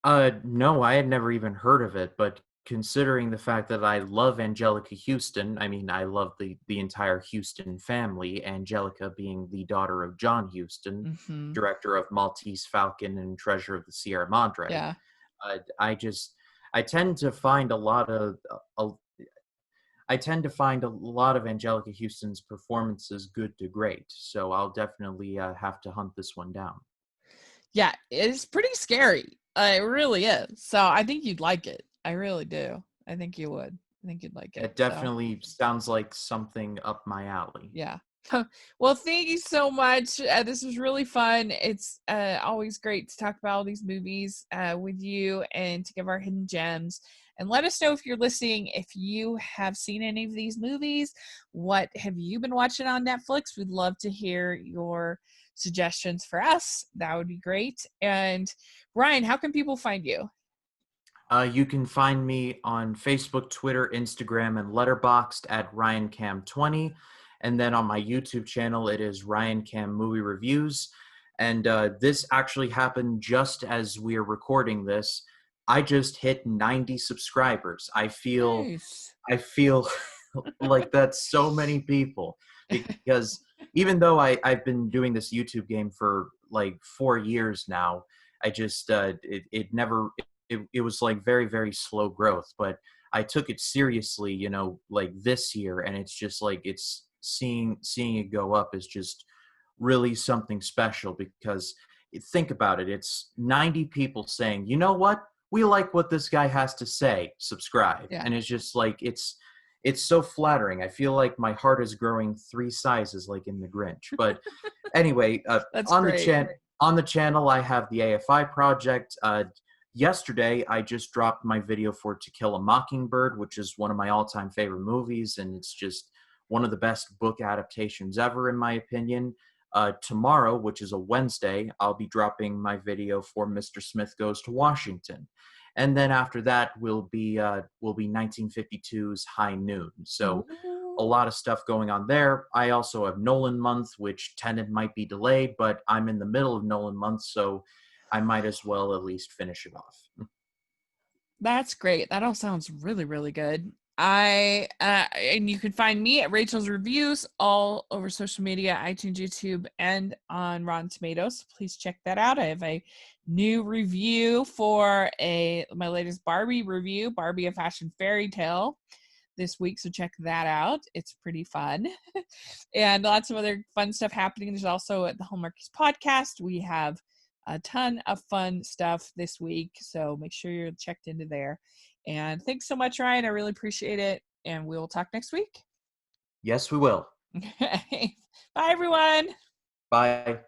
[SPEAKER 1] one?
[SPEAKER 2] no, I had never even heard of it, but considering the fact that I love Angelica Houston, I mean, I love the entire Houston family, Angelica being the daughter of John Houston,
[SPEAKER 1] Mm-hmm.
[SPEAKER 2] director of Maltese Falcon and Treasure of the Sierra Madre.
[SPEAKER 1] Yeah.
[SPEAKER 2] I tend to find a lot of I tend to find a lot of Angelica Houston's performances good to great. So I'll definitely have to hunt this one down.
[SPEAKER 1] Yeah, it's pretty scary. It really is. So I think you'd like it. I really do. I think you would. I think you'd like it.
[SPEAKER 2] It
[SPEAKER 1] So
[SPEAKER 2] definitely sounds like something up my alley.
[SPEAKER 1] yeah. Well, thank you so much. This was really fun. It's always great to talk about all these movies with you and to give our hidden gems. And let us know if you're listening, if you have seen any of these movies. What have you been watching on Netflix? We'd love to hear your suggestions for us. That would be great. And Ryan, how can people find you?
[SPEAKER 2] You can find me on Facebook, Twitter, Instagram, and Letterboxd at RyanCam20. And then on my YouTube channel, it is RyanCam Movie Reviews. And this actually happened just as we are recording this. I just hit 90 subscribers.
[SPEAKER 1] Nice.
[SPEAKER 2] I feel like that's so many people because even though I've been doing this YouTube game for like 4 years now, I just it never it was like very, very slow growth, but I took it seriously, like this year, and it's just like it's seeing it go up is just really something special because think about it, it's 90 people saying, you know what, we like what this guy has to say, subscribe.
[SPEAKER 1] Yeah,
[SPEAKER 2] And it's just like it's so flattering. I feel like my heart is growing 3 sizes like in the Grinch. But anyway,
[SPEAKER 1] that's great.
[SPEAKER 2] on the channel I have the AFI project. Yesterday I just dropped my video for To Kill a Mockingbird, which is one of my all-time favorite movies, and it's just one of the best book adaptations ever in my opinion. Tomorrow, which is a Wednesday, I'll be dropping my video for Mr. Smith Goes to Washington, and then after that will be 1952's High Noon. So a
[SPEAKER 1] Ooh.
[SPEAKER 2] lot of stuff going on there. I also have Nolan month, which Tenet might be delayed, but I'm in the middle of Nolan month, so I might as well at least finish it off.
[SPEAKER 1] That's great. That all sounds really, really good. I and you can find me at Rachel's Reviews all over social media, iTunes, YouTube, and on Rotten Tomatoes. Please check that out. I have a new review for my latest Barbie review, Barbie: A Fashion Fairy Tale, this week, so check that out. It's pretty fun. And lots of other fun stuff happening. There's also at the Hallmarkies podcast, we have a ton of fun stuff this week, so make sure you're checked into there. And thanks so much, Ryan. I really appreciate it, and we will talk next week.
[SPEAKER 2] Yes, we will.
[SPEAKER 1] Bye, everyone.
[SPEAKER 2] Bye.